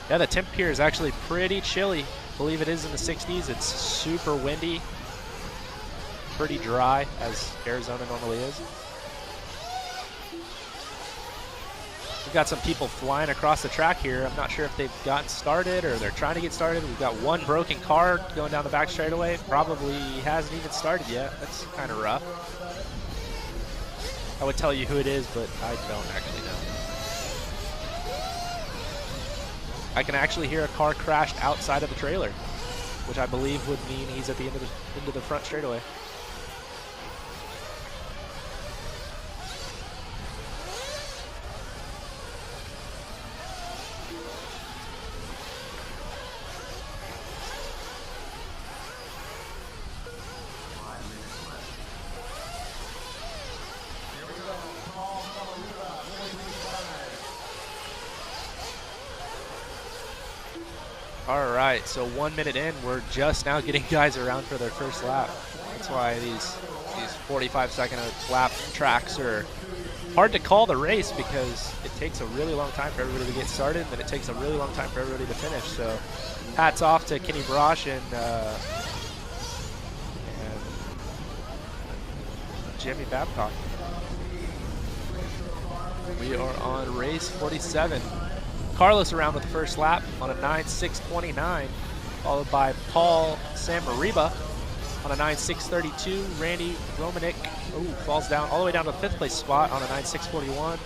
Yeah, the temp here is actually pretty chilly. I believe it is in the 60s. It's super windy, pretty dry, as Arizona normally is. We've got some people flying across the track here. I'm not sure if they've gotten started or they're trying to get started. We've got one broken car going down the back straightaway. Probably hasn't even started yet. That's kind of rough. I would tell you who it is, but I don't actually know. I can actually hear a car crashed outside of the trailer, which I believe would mean he's at the end of the front straightaway. All right, so 1 minute in, we're just now getting guys around for their first lap. That's why these 45-second lap tracks are hard to call the race, because it takes a really long time for everybody to get started, and then it takes a really long time for everybody to finish. So hats off to Kenny Brosh and Jimmy Babcock. We are on race 47. Carlos around with the first lap on a 9.629, followed by Paul Somarriba on a 9.632. Randy Romanik falls down all the way down to the 5th place spot on a 9.641.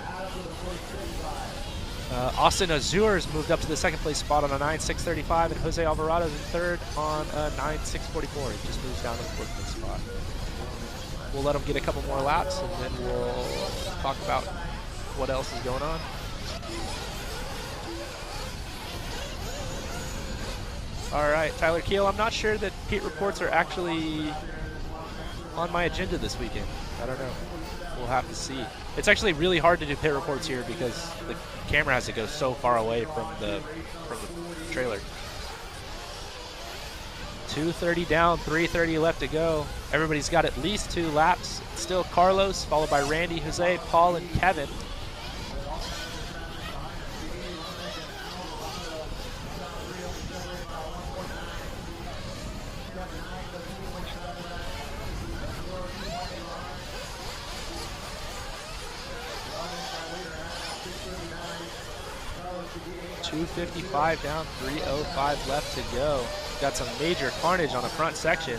Austin Azure has moved up to the 2nd place spot on a 9.635, and Jose Alvarado is in 3rd on a 9.644. He just moves down to the 4th place spot. We'll let him get a couple more laps, and then we'll talk about what else is going on. All right, Tyler Keel, I'm not sure that pit reports are actually on my agenda this weekend. I don't know. We'll have to see. It's actually really hard to do pit reports here because the camera has to go so far away from the trailer. 2:30 down, 3:30 left to go. Everybody's got at least 2 laps. Still Carlos, followed by Randy, Jose, Paul, and Kevin. .255 down, 3:05 left to go. Got some major carnage on the front section.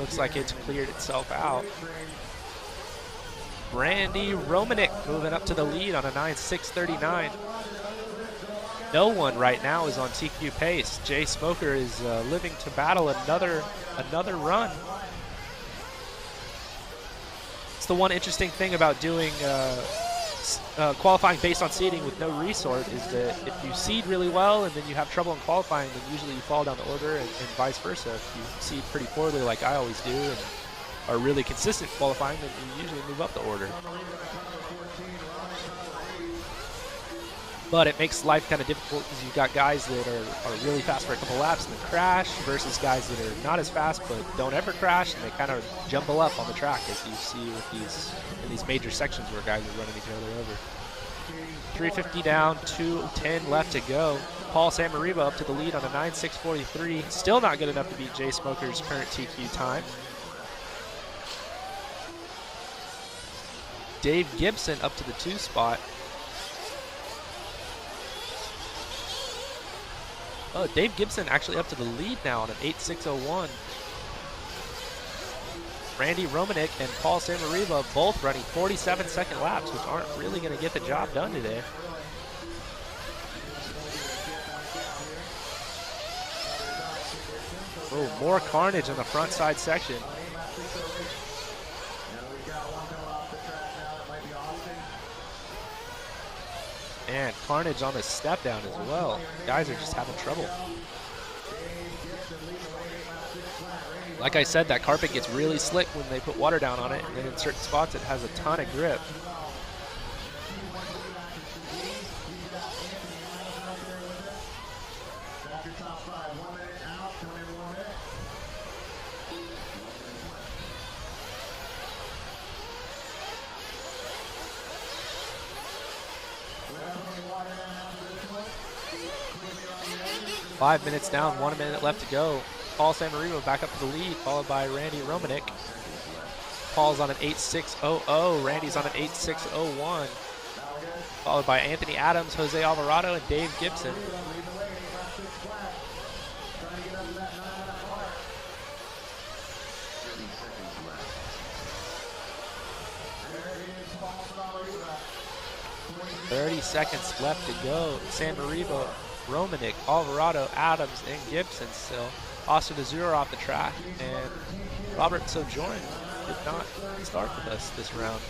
Looks like it's cleared itself out. Randy Romanik moving up to the lead on a 9.639. No one right now is on TQ pace. Jay Smoker is living to battle another run. It's the one interesting thing about doing qualifying based on seeding with no resort, is that if you seed really well and then you have trouble in qualifying, then usually you fall down the order, and vice versa. If you seed pretty poorly like I always do and are really consistent qualifying, then you usually move up the order. But it makes life kind of difficult because you've got guys that are really fast for a couple laps and then crash, versus guys that are not as fast but don't ever crash, and they kind of jumble up on the track, as you see with these major sections where guys are running each other over. 3:50 down, 2:10 left to go. Paul Somarriba up to the lead on a 9.643. Still not good enough to beat Jay Smoker's current TQ time. Dave Gibson up to the 2 spot. Oh, Dave Gibson actually up to the lead now on an 8.601. Randy Romanik and Paul Somarriba both running 47-second laps, which aren't really going to get the job done today. Oh, more carnage on the front side section. And carnage on the step down as well. Guys are just having trouble. Like I said, that carpet gets really slick when they put water down on it, and then in certain spots it has a ton of grip. 5 minutes down, 1 minute left to go. Paul Somarriba back up to the lead, followed by Randy Romanik. Paul's on an 8.600. Randy's on an 8.601. Followed by Anthony Adams, Jose Alvarado, and Dave Gibson. "30 seconds left to go. Somarriba, Romanik, Alvarado, Adams, and Gibson still. Austin Azure off the track, and Robert Sorjonen did not start with us this round.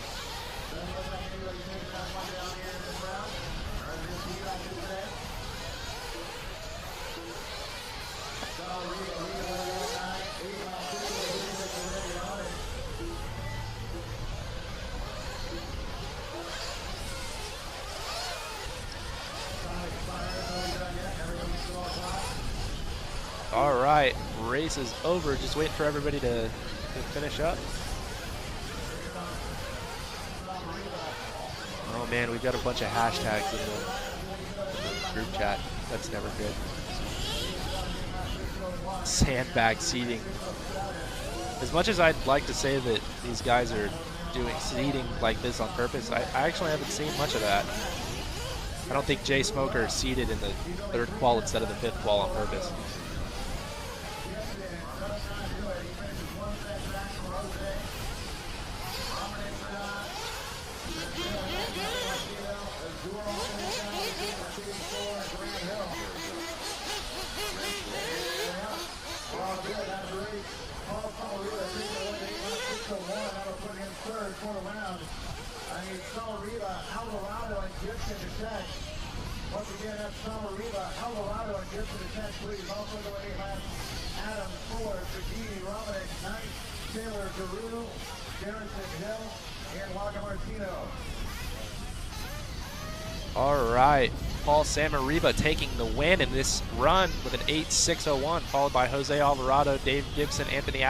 All right, race is over. Just waiting for everybody to finish up. Oh man, we've got a bunch of hashtags in the group chat. That's never good. Sandbag seating. As much as I'd like to say that these guys are doing seating like this on purpose, I actually haven't seen much of that. I don't think Jay Smoker seated in the third qual instead of the fifth qual on purpose. Somarriba, Alvarado, and Gibson to check. Once again, that's Somarriba, Alvarado, and Gibson to check, please. Also going to have Kaden Fuller, Segui, Romanik, Knight, Taylor, Gerue, Garrison, Hill, and Langomarsino. All right, Paul Somarriba taking the win in this run with an 8.601, followed by Jose Alvarado, Dave Gibson, Anthony Adams.